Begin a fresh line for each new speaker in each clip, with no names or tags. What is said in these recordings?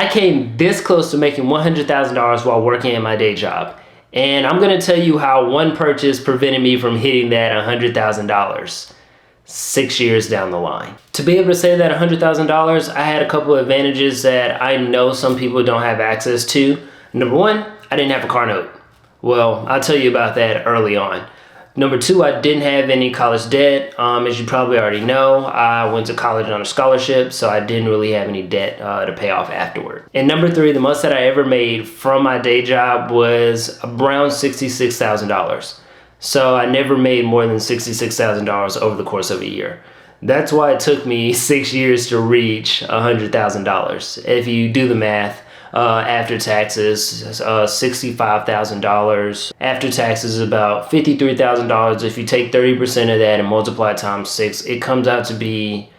I came this close to making $100,000 while working at my day job. And I'm gonna tell you how one purchase prevented me from hitting that $100,000 6 years down the line. To be able to save that $100,000, I had a couple of advantages that I know some people don't have access to. Number one, I didn't have a car note. Well, I'll tell you about that early on. Number two, I didn't have any college debt. As you probably already know, I went to college on a scholarship, so I didn't really have any debt to pay off afterward. And number three, the most that I ever made from my day job was around $66,000. So I never made more than $66,000 over the course of a year. That's why it took me 6 years to reach $100,000. If you do the math, after taxes, $65,000. After taxes, about $53,000. If you take 30% of that and multiply it times 6, it comes out to be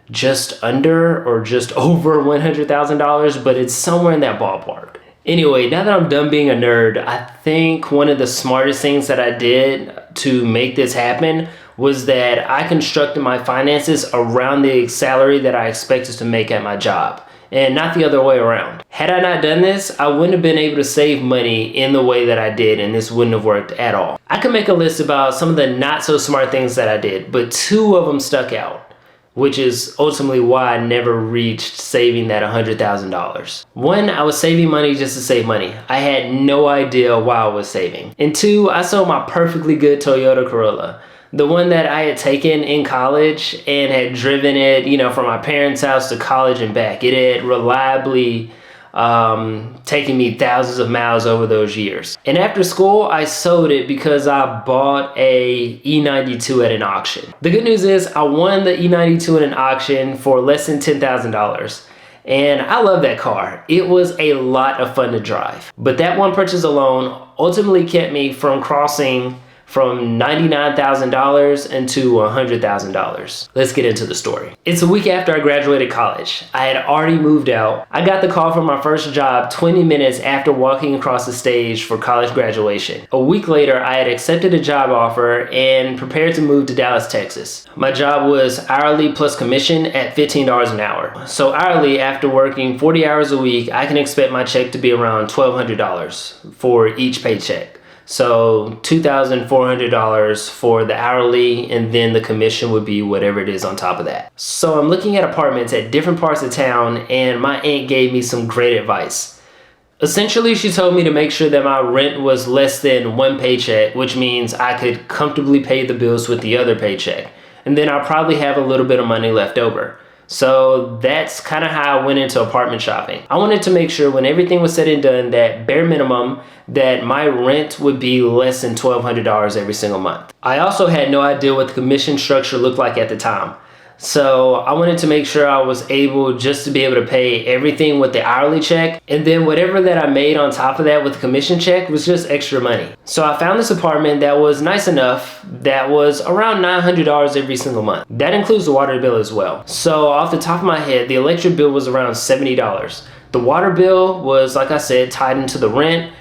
just under or just over $100,000, but it's somewhere in that ballpark. Anyway, now that I'm done being a nerd, I think one of the smartest things that I did to make this happen was that I constructed my finances around the salary that I expected to make at my job, and not the other way around. Had I not done this, I wouldn't have been able to save money in the way that I did, and this wouldn't have worked at all. I could make a list about some of the not so smart things that I did, but two of them stuck out, which is ultimately why I never reached saving that $100,000. One, I was saving money just to save money. I had no idea why I was saving. And two, I sold my perfectly good Toyota Corolla. The one that I had taken in college and had driven it, from my parents' house to college and back. It had reliably taken me thousands of miles over those years. And after school, I sold it because I bought a E92 at an auction. The good news is I won the E92 at an auction for less than $10,000. And I love that car. It was a lot of fun to drive. But that one purchase alone ultimately kept me from crossing from $99,000 into $100,000. Let's get into the story. It's a week after I graduated college. I had already moved out. I got the call from my first job 20 minutes after walking across the stage for college graduation. A week later, I had accepted a job offer and prepared to move to Dallas, Texas. My job was hourly plus commission at $15 an hour. So hourly, after working 40 hours a week, I can expect my check to be around $1,200 for each paycheck. So $2,400 for the hourly, and then the commission would be whatever it is on top of that. So I'm looking at apartments at different parts of town, and my aunt gave me some great advice. Essentially, she told me to make sure that my rent was less than one paycheck, which means I could comfortably pay the bills with the other paycheck. And then I'll probably have a little bit of money left over. So that's kind of how I went into apartment shopping. I wanted to make sure when everything was said and done that bare minimum that my rent would be less than $1,200 every single month. I also had no idea what the commission structure looked like at the time. So I wanted to make sure I was able just to be able to pay everything with the hourly check, and then whatever that I made on top of that with the commission check was just extra money. So I found this apartment that was nice enough that was around $900 every single month. That includes the water bill as well. So off the top of my head, the electric bill was around $70. The water bill was, like I said, tied into the rent.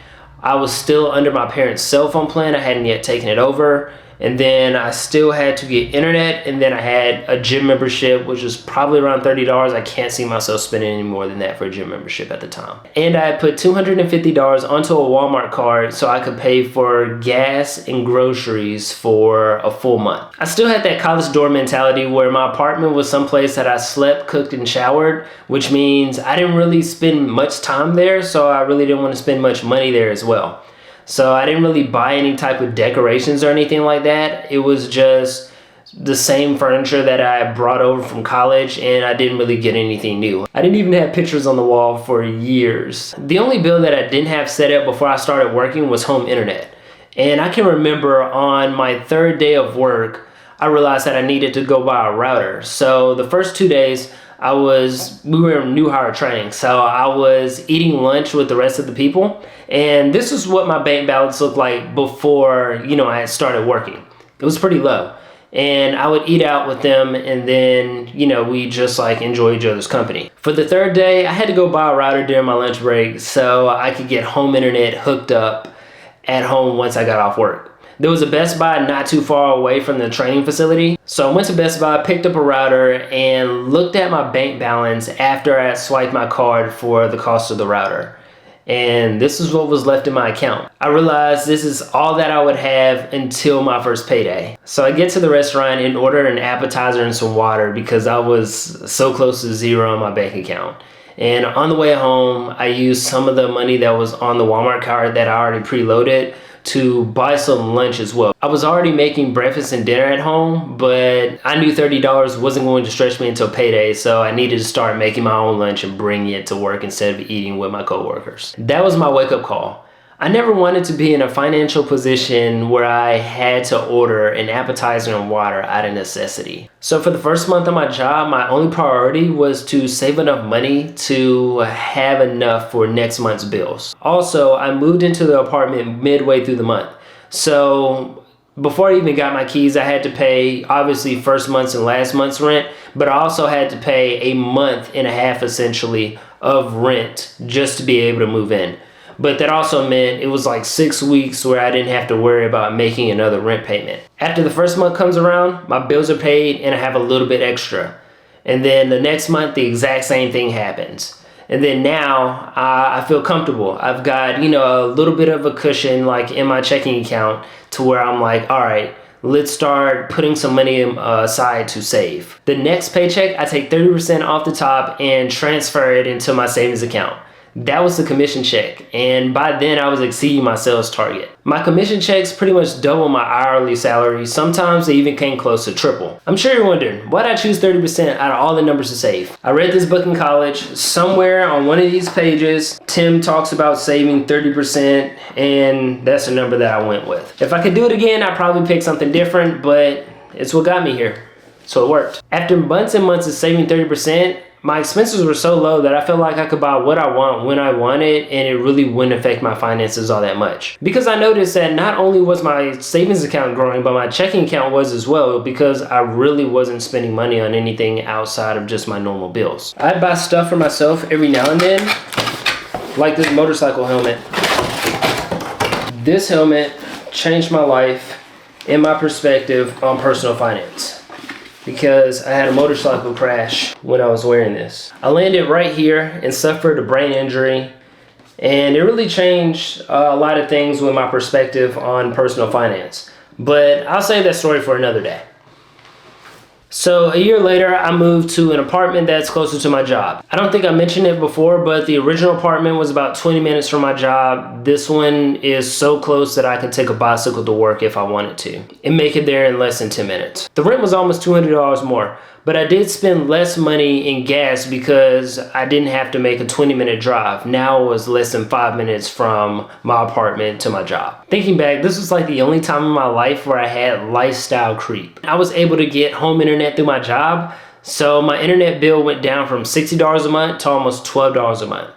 I was still under my parents' cell phone plan. I hadn't yet taken it over. And then I still had to get internet, and then I had a gym membership, which was probably around $30. I can't see myself spending any more than that for a gym membership at the time. And I had put $250 onto a Walmart card so I could pay for gas and groceries for a full month. I still had that college dorm mentality where my apartment was someplace that I slept, cooked, and showered, which means I didn't really spend much time there, so I really didn't want to spend much money there as well. So I didn't really buy any type of decorations or anything like that. It was just the same furniture that I brought over from college, and I didn't really get anything new. I didn't even have pictures on the wall for years. The only bill that I didn't have set up before I started working was home internet. And I can remember on my third day of work, I realized that I needed to go buy a router. So the first 2 days, we were in new hire training, so I was eating lunch with the rest of the people, and this is what my bank balance looked like before, I had started working. It was pretty low, and I would eat out with them, and then, we just enjoy each other's company. For the third day, I had to go buy a router during my lunch break so I could get home internet hooked up at home once I got off work. There was a Best Buy not too far away from the training facility. So I went to Best Buy, picked up a router, and looked at my bank balance after I swiped my card for the cost of the router. And this is what was left in my account. I realized this is all that I would have until my first payday. So I get to the restaurant and order an appetizer and some water because I was so close to zero on my bank account. And on the way home, I used some of the money that was on the Walmart card that I already preloaded to buy some lunch as well. I was already making breakfast and dinner at home, but I knew $30 wasn't going to stretch me until payday, so I needed to start making my own lunch and bringing it to work instead of eating with my coworkers. That was my wake-up call. I never wanted to be in a financial position where I had to order an appetizer and water out of necessity. So for the first month of my job, my only priority was to save enough money to have enough for next month's bills. Also, I moved into the apartment midway through the month. So before I even got my keys, I had to pay obviously first month's and last month's rent, but I also had to pay a month and a half essentially of rent just to be able to move in. But that also meant it was like 6 weeks where I didn't have to worry about making another rent payment. After the first month comes around, my bills are paid and I have a little bit extra. And then the next month, the exact same thing happens. And then now I feel comfortable. I've got, a little bit of a cushion like in my checking account to where I'm like, all right, let's start putting some money aside to save. The next paycheck, I take 30% off the top and transfer it into my savings account. That was the commission check, and by then I was exceeding my sales target. My commission checks pretty much double my hourly salary. Sometimes they even came close to triple. I'm sure you're wondering, why did I choose 30% out of all the numbers to save? I read this book in college. Somewhere on one of these pages, Tim talks about saving 30%, and that's the number that I went with. If I could do it again, I'd probably pick something different, but it's what got me here. So it worked. After months and months of saving 30%, my expenses were so low that I felt like I could buy what I want when I want it, and it really wouldn't affect my finances all that much. Because I noticed that not only was my savings account growing, but my checking account was as well, because I really wasn't spending money on anything outside of just my normal bills. I'd buy stuff for myself every now and then, like this motorcycle helmet. This helmet changed my life and my perspective on personal finance, because I had a motorcycle crash when I was wearing this. I landed right here and suffered a brain injury, and it really changed a lot of things with my perspective on personal finance. But I'll save that story for another day. So a year later, I moved to an apartment that's closer to my job. I don't think I mentioned it before, but the original apartment was about 20 minutes from my job. This one is so close that I can take a bicycle to work if I wanted to and make it there in less than 10 minutes. The rent was almost $200 more, but I did spend less money in gas because I didn't have to make a 20-minute drive. Now it was less than 5 minutes from my apartment to my job. Thinking back, this was like the only time in my life where I had lifestyle creep. I was able to get home internet through my job, so my internet bill went down from $60 a month to almost $12 a month.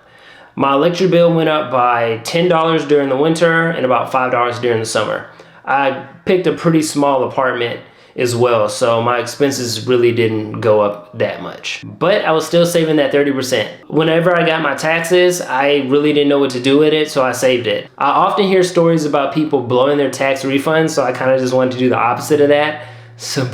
My electric bill went up by $10 during the winter and about $5 during the summer. I picked a pretty small apartment as well, so my expenses really didn't go up that much. But I was still saving that 30%. Whenever I got my taxes, I really didn't know what to do with it, so I saved it. I often hear stories about people blowing their tax refunds, so I kind of just wanted to do the opposite of that.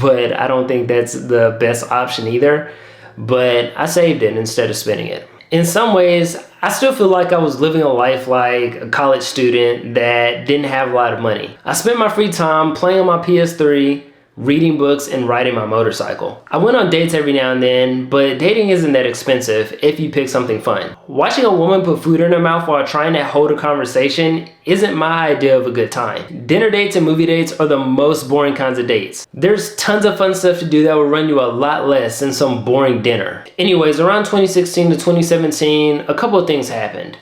But I don't think that's the best option either. But I saved it instead of spending it. In some ways, I still feel like I was living a life like a college student that didn't have a lot of money. I spent my free time playing on my PS3, reading books, and riding my motorcycle. I went on dates every now and then, but dating isn't that expensive if you pick something fun. Watching a woman put food in her mouth while trying to hold a conversation isn't my idea of a good time. Dinner dates and movie dates are the most boring kinds of dates. There's tons of fun stuff to do that will run you a lot less than some boring dinner. Anyways, around 2016 to 2017, a couple of things happened.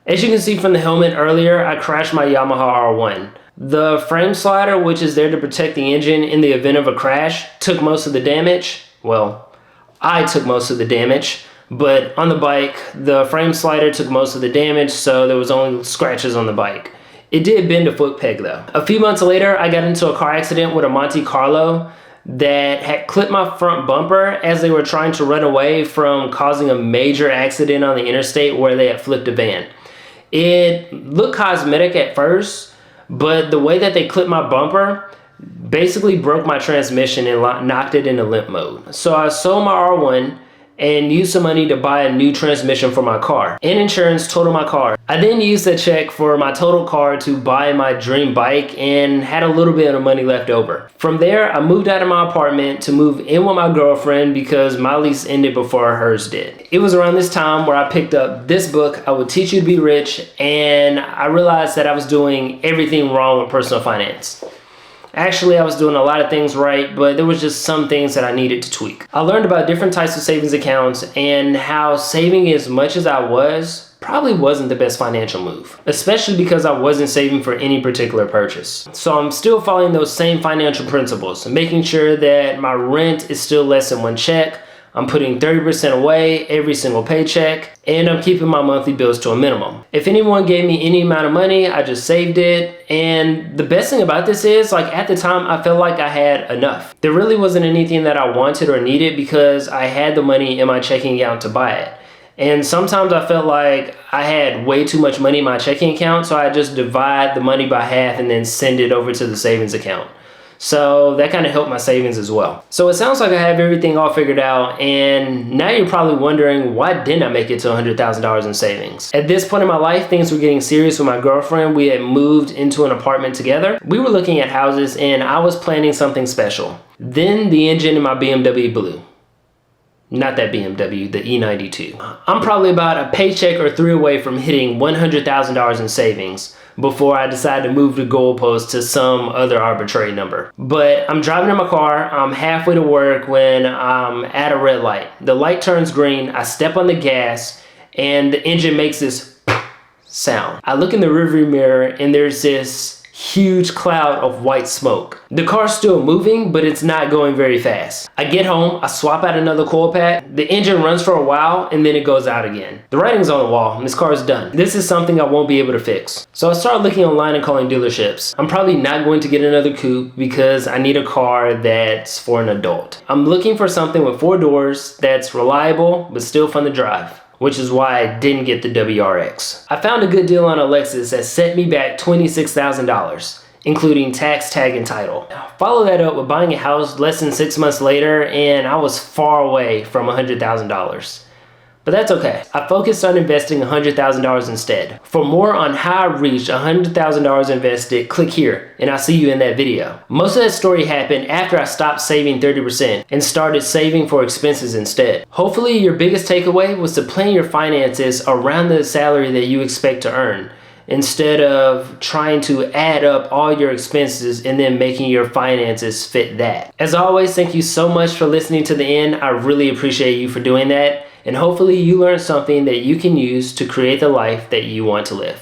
As you can see from the helmet earlier, I crashed my Yamaha R1. The frame slider, which is there to protect the engine in the event of a crash, took most of the damage. Well, I took most of the damage, but on the bike, the frame slider took most of the damage, so there was only scratches on the bike. It did bend a foot peg though. A few months later, I got into a car accident with a Monte Carlo that had clipped my front bumper as they were trying to run away from causing a major accident on the interstate where they had flipped a van. It looked cosmetic at first, But the way that they clipped my bumper basically broke my transmission and knocked it into limp mode. So I sold my R1 and used some money to buy a new transmission for my car, and insurance totaled my car. I then used a check for my total car to buy my dream bike and had a little bit of money left over. From there, I moved out of my apartment to move in with my girlfriend because my lease ended before hers did. It was around this time where I picked up this book, I Will Teach You to Be Rich, and I realized that I was doing everything wrong with personal finance. Actually, I was doing a lot of things right, but there was just some things that I needed to tweak. I learned about different types of savings accounts and how saving as much as I was probably wasn't the best financial move, especially because I wasn't saving for any particular purchase. So I'm still following those same financial principles, making sure that my rent is still less than one check, I'm putting 30% away every single paycheck, and I'm keeping my monthly bills to a minimum. If anyone gave me any amount of money, I just saved it. And the best thing about this is, like, at the time, I felt like I had enough. There really wasn't anything that I wanted or needed because I had the money in my checking account to buy it. And sometimes I felt like I had way too much money in my checking account, so I just divide the money by half and then send it over to the savings account. So that kind of helped my savings as well. So it sounds like I have everything all figured out, and now you're probably wondering, why didn't I make it to $100,000 in savings? At this point in my life, things were getting serious with my girlfriend. We had moved into an apartment together. We were looking at houses and I was planning something special. Then the engine in my BMW blew. Not that BMW, the E92. I'm probably about a paycheck or three away from hitting $100,000 in savings before I decide to move the goalpost to some other arbitrary number. But I'm driving in my car, I'm halfway to work when I'm at a red light. The light turns green, I step on the gas, and the engine makes this sound. I look in the rearview mirror and there's this huge cloud of white smoke. The car's still moving, but it's not going very fast. I get home, I swap out another coil pack, the engine runs for a while, and then it goes out again. The writing's on the wall, and this car is done. This is something I won't be able to fix. So I started looking online and calling dealerships. I'm probably not going to get another coupe because I need a car that's for an adult. I'm looking for something with 4 doors that's reliable, but still fun to drive, which is why I didn't get the WRX. I found a good deal on a Lexus that set me back $26,000, including tax, tag, and title. Follow that up with buying a house less than 6 months later, and I was far away from $100,000. But that's okay. I focused on investing $100,000 instead. For more on how I reached $100,000 invested, click here, and I'll see you in that video. Most of that story happened after I stopped saving 30% and started saving for expenses instead. Hopefully your biggest takeaway was to plan your finances around the salary that you expect to earn, instead of trying to add up all your expenses and then making your finances fit that. As always, thank you so much for listening to the end. I really appreciate you for doing that. And hopefully you learned something that you can use to create the life that you want to live.